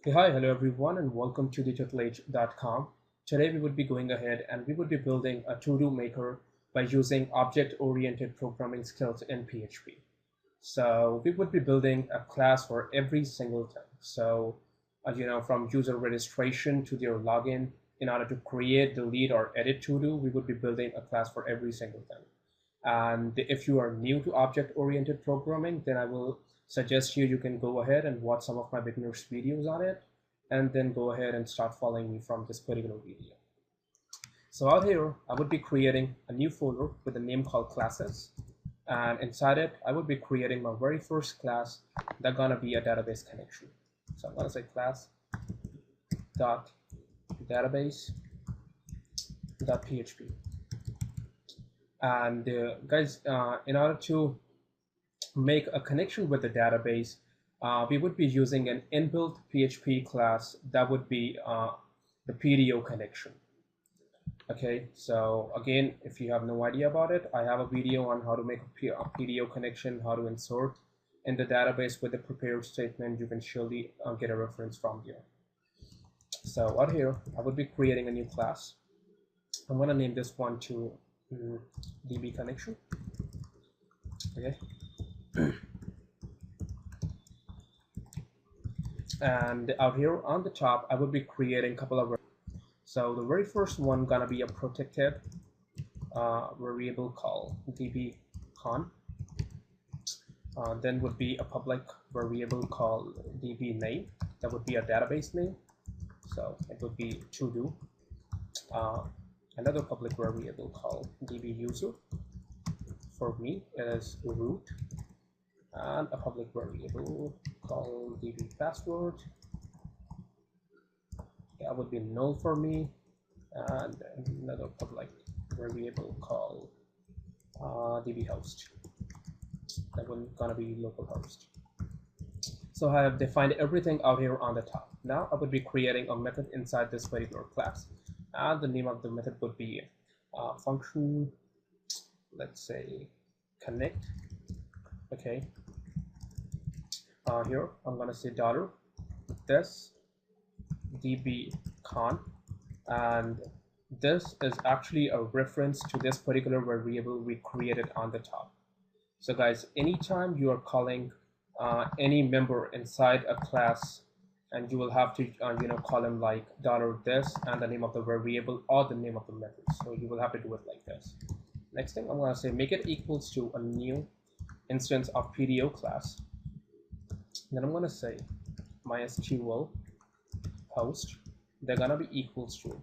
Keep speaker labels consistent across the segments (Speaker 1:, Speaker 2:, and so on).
Speaker 1: Hey, hi, hello everyone, and welcome to the Today we would be going ahead and we would be building a to-do maker by using object-oriented programming skills in PHP. So we would be building a class for every single thing. So, from user registration to their login, in order to create, delete, or edit to-do, we would be building a class for every single thing. And if you are new to object-oriented programming, then I will suggest you can go ahead and watch some of my beginners videos on it, and then go ahead and start following me from this particular video. So out here, I would be creating a new folder with a name called classes. And inside it, I would be creating my very first class that's gonna be a database connection. So I'm gonna say class dot database dot php. And guys, in order to make a connection with the database, we would be using an inbuilt PHP class that would be the PDO connection. Okay, so again, if you have no idea about it, I have a video on how to make a PDO connection, how to insert in the database with the prepared statement. You can surely get a reference from there. So out here, I would be creating a new class. I'm going to name this one to DB connection. Okay. And out here on the top, I would be creating a couple of. So the very first one gonna be a protected variable called dbcon. Then would be a public variable called dbName. That would be a database name. So it would be to do. Another public variable called dbuser. For me, it is root. And a public variable called dbpassword. That would be null for me, and another public variable called dbhost. That one's gonna be localhost. So I have defined everything out here on the top. Now I would be creating a method inside this particular class, and the name of the method would be function, let's say connect. Okay. Here I'm gonna say dollar this dbcon, and this is actually a reference to this particular variable we created on the top. So guys, anytime you are calling any member inside a class, and you will have to call him like $this and the name of the variable or the name of the method. So you will have to do it like this. Next thing I'm going to say, make it equals to a new instance of PDO class. Then I'm going to say MySQL host, they're gonna be equals to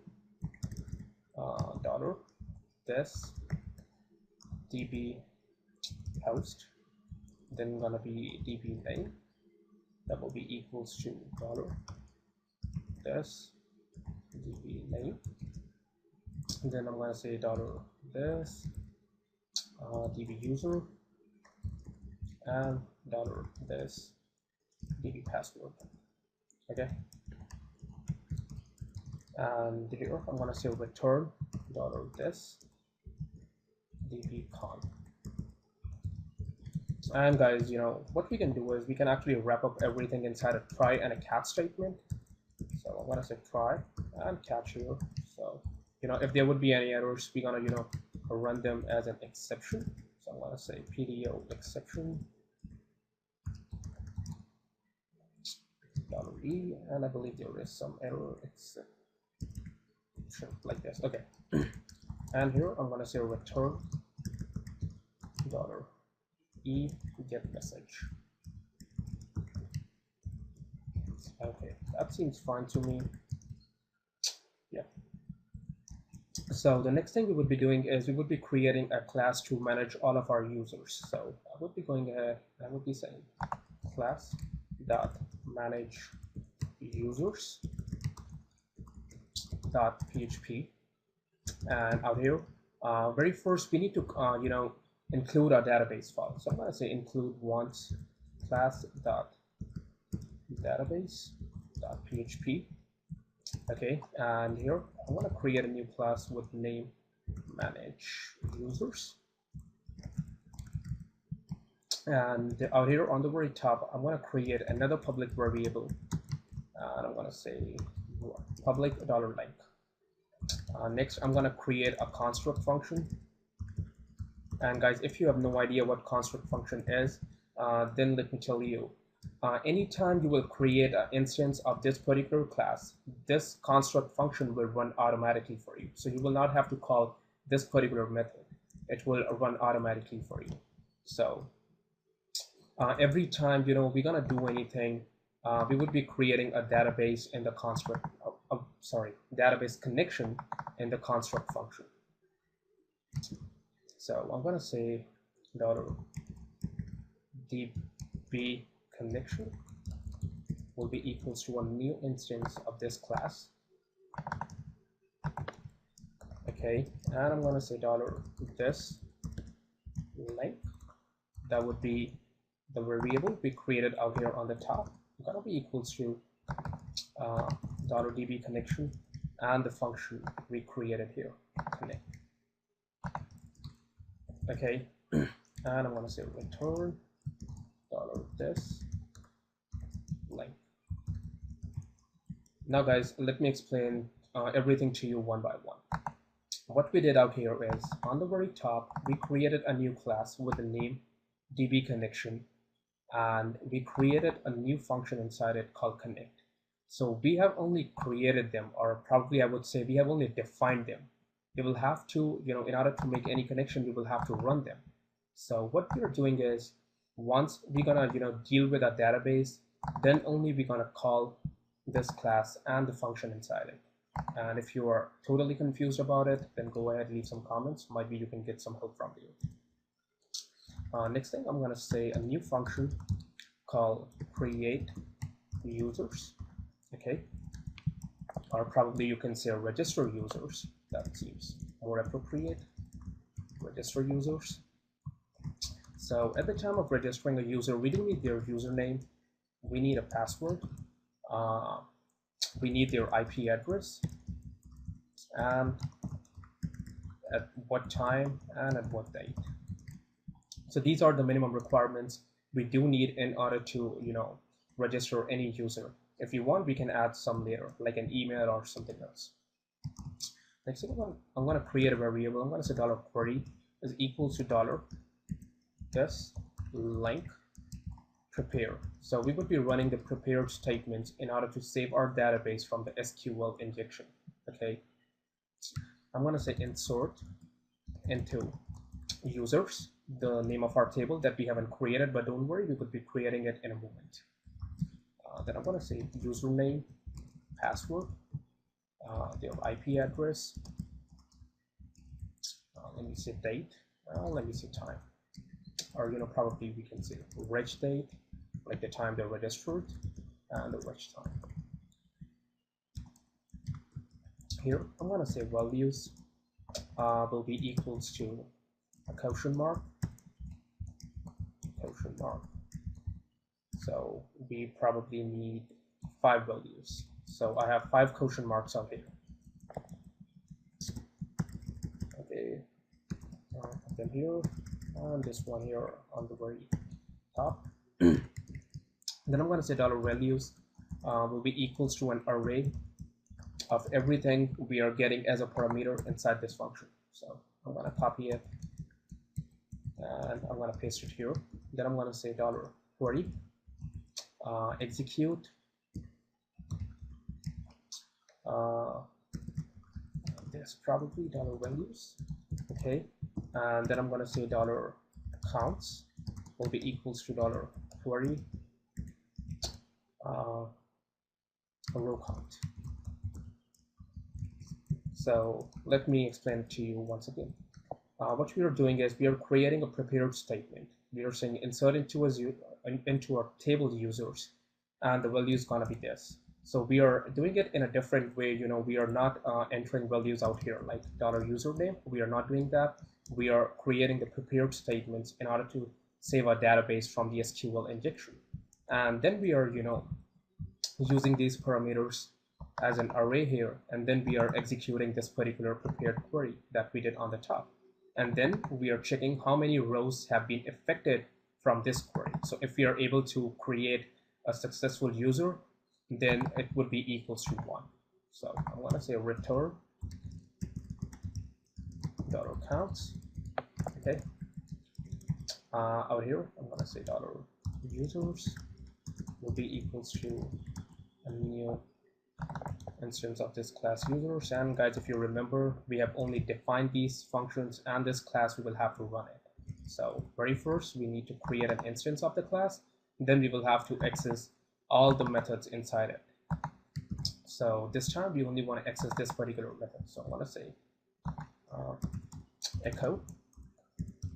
Speaker 1: dollar this db host, then gonna be db name, that will be equals to dollar this db name, and then I'm gonna say dollar this db user, and dollar this db password. Okay. And here I'm going to say return $this dbcon. And guys, what we can do is we can actually wrap up everything inside a try and a catch statement. So I'm going to say try and catch here. So if there would be any errors, we're going to run them as an exception. So I'm going to say PDO exception $e, and I believe there is some error except like this. Okay. And here I'm going to say return $e get message. Okay, that seems fine to me. Yeah. So the next thing we would be doing is we would be creating a class to manage all of our users. So I would be going ahead, I would be saying class dot manage users dot php, and out here very first we need to include our database file. So I'm going to say include once class dot database dot php. Okay, and here I want to create a new class with name manage users, and out here on the very top I'm going to create another public variable and I'm going to say public $link. Next, I'm going to create a construct function. And guys, if you have no idea what construct function is, then let me tell you. Anytime you will create an instance of this particular class, this construct function will run automatically for you. So you will not have to call this particular method. It will run automatically for you. So every time we're gonna do anything, we would be creating a database in the construct. Database connection in the construct function. So I'm gonna say $db connection will be equals to a new instance of this class. Okay, and I'm gonna say $this length. That would be the variable we created out here on the top. Gonna be equals to $db connection and the function we created here, connect. Okay, and I'm gonna say return $this length. Now guys, let me explain everything to you one by one. What we did out here is, on the very top, we created a new class with the name db connection, and we created a new function inside it called connect. So we have only created them, or probably I would say we have only defined them. You will have to, in order to make any connection, you will have to run them. So what we're doing is, once we're gonna deal with a database, then only we're gonna call this class and the function inside it. And if you are totally confused about it, then go ahead, leave some comments. Might be you can get some help from you. Next thing, I'm gonna say a new function called create users. Okay, or probably you can say register users. That seems more appropriate. Register users. So at the time of registering a user, we do need their username, we need a password, we need their IP address, and at what time and at what date. So these are the minimum requirements we do need in order to register any user. If you want, we can add some later, like an email or something else. Next thing, I'm going to create a variable. I'm going to say $query is equals to $this length prepare. So we would be running the prepared statements in order to save our database from the SQL injection. Okay, I'm going to say insert into users, the name of our table that we haven't created, but don't worry, we would be creating it in a moment. Then I'm going to say username, password, their IP address, let me say date, let me say time, or probably we can say reg date, like the time they're registered, and the reg time. Here I'm going to say values will be equals to a quotient mark. So we probably need 5 values. So I have 5 quotient marks out here. Okay, put them here, and this one here on the very top. Then I'm going to say $values will be equals to an array of everything we are getting as a parameter inside this function. So I'm going to copy it and I'm going to paste it here. Then I'm going to say $query execute this probably $values. Okay, and then I'm going to say $counts will be equals to $query row count. So let me explain it to you once again. What we are doing is we are creating a prepared statement. We are saying insert into our table users, and the value is gonna be this. So we are doing it in a different way. We are not entering values out here like $username. We are not doing that. We are creating the prepared statements in order to save our database from the SQL injection, and then we are using these parameters as an array here, and then we are executing this particular prepared query that we did on the top, and then we are checking how many rows have been affected from this query. So if we are able to create a successful user, then it would be equals to 1. So I'm going to say return dollar counts. Okay. Out here, I'm going to say dollar users will be equals to a new instance of this class users. And guys, if you remember, we have only defined these functions, and this class we will have to run it. So very first we need to create an instance of the class, then we will have to access all the methods inside it. So this time we only want to access this particular method. So I'm going to say echo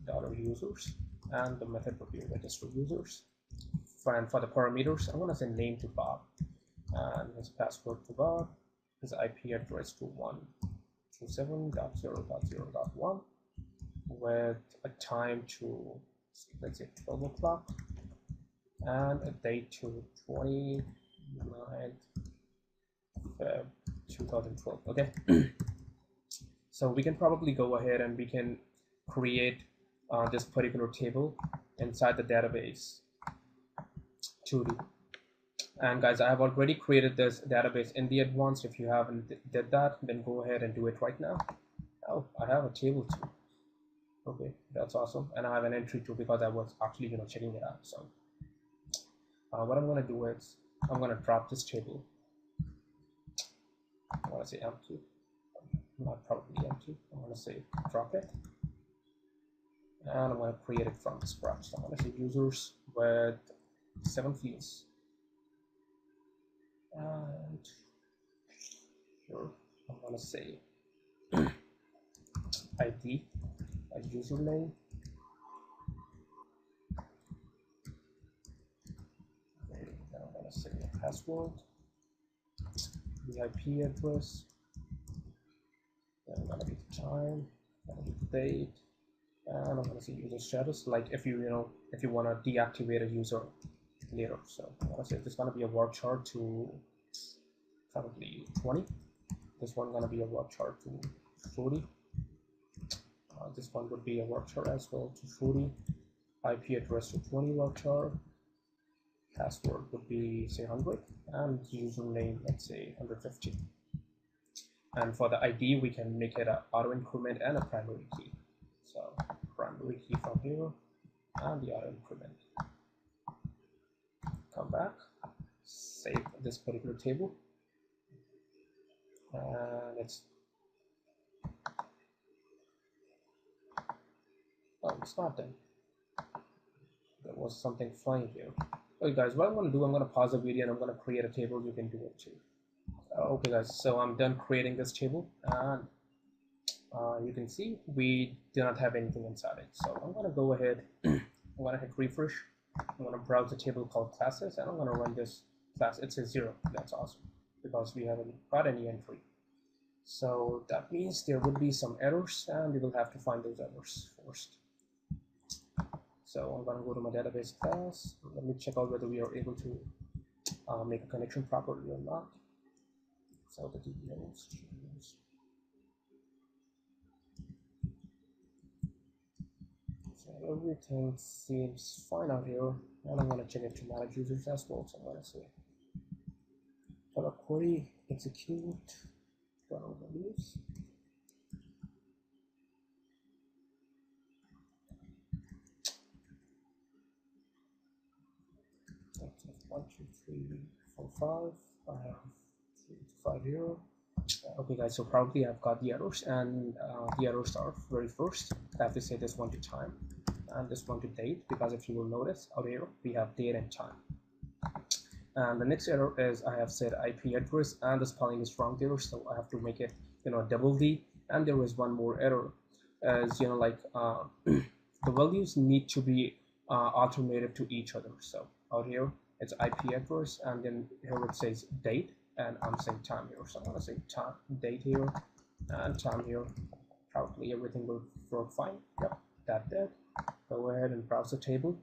Speaker 1: dollar users, and the method would be register users. And for the parameters, I'm going to say name to Bob, and his password to Bob, his IP address to 127.0.0.1 with a time to, let's say, 12 o'clock, and a date to 29th Feb 2012. Okay. So we can probably go ahead and we can create this particular table inside the database to do. And guys, I have already created this database in the advanced. If you haven't did that, then go ahead and do it right now. Oh, I have a table too. Okay, that's awesome. And I have an entry too, because I was actually checking it out. So what I'm going to do is I'm going to drop this table. I want to say empty, not probably empty. I'm going to say drop it, and I'm going to create it from scratch. So I'm going to say users with 7 fields, and here I'm going to say ID, a username, then I'm going to say password, the IP address, then I'm going to be the time, I'm going to be the date, and I'm going to say user status, like if you want to deactivate a user later. So I'm going to say this is going to be a work chart to probably 20. This one going to be a work chart to 40. This one would be a work chart as well to 40. IP address to 20 work chart. Password would be say 100, and username, let's say 150. And for the ID, we can make it an auto increment and a primary key. So primary key from here, and the auto increment. Come back, save this particular table, and it's not done. There was something flying here. Okay guys, what I'm going to do, I'm going to pause the video and I'm going to create a table. You can do it too. Okay guys, so I'm done creating this table, and you can see we do not have anything inside it. So I'm going to go ahead, I'm going to hit refresh, I'm going to browse the table called classes, and I'm going to run this class. It says 0. That's awesome, because we haven't got any entry. So that means there would be some errors, and we will have to find those errors first. So I'm going to go to my database class. Let me check out whether we are able to make a connection properly or not. So the DBAs, so everything seems fine out here, and I'm going to check it to manage users as well. So I'm going to say query execute values. That's 1, 2, 3, 4, 5. I have 3 to 5 here. Okay guys, so probably I've got the errors, and the errors are very first. I have to say this one to time and this one to date, because if you will notice out here we have date and time. And the next error is I have said IP address and the spelling is wrong there, so I have to make it double D. And there is one more error, as the values need to be alternative to each other. So out here it's IP address, and then here it says date, and I'm saying time here. So I'm going to say time, date here, and time here. Probably everything will work fine. Yep, that did. Go ahead and browse the table,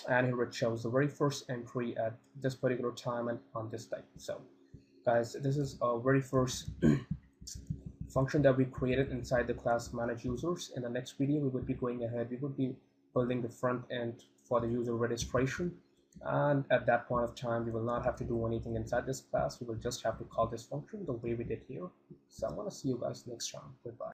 Speaker 1: and here it shows the very first entry at this particular time and on this date. So guys, this is our very first function that we created inside the class manage users. In the next video, we would be going ahead, we would be building the front end for the user registration, And at that point of time, we will not have to do anything inside this class. We will just have to call this function the way we did here. So I'm going to see you guys next time. Goodbye.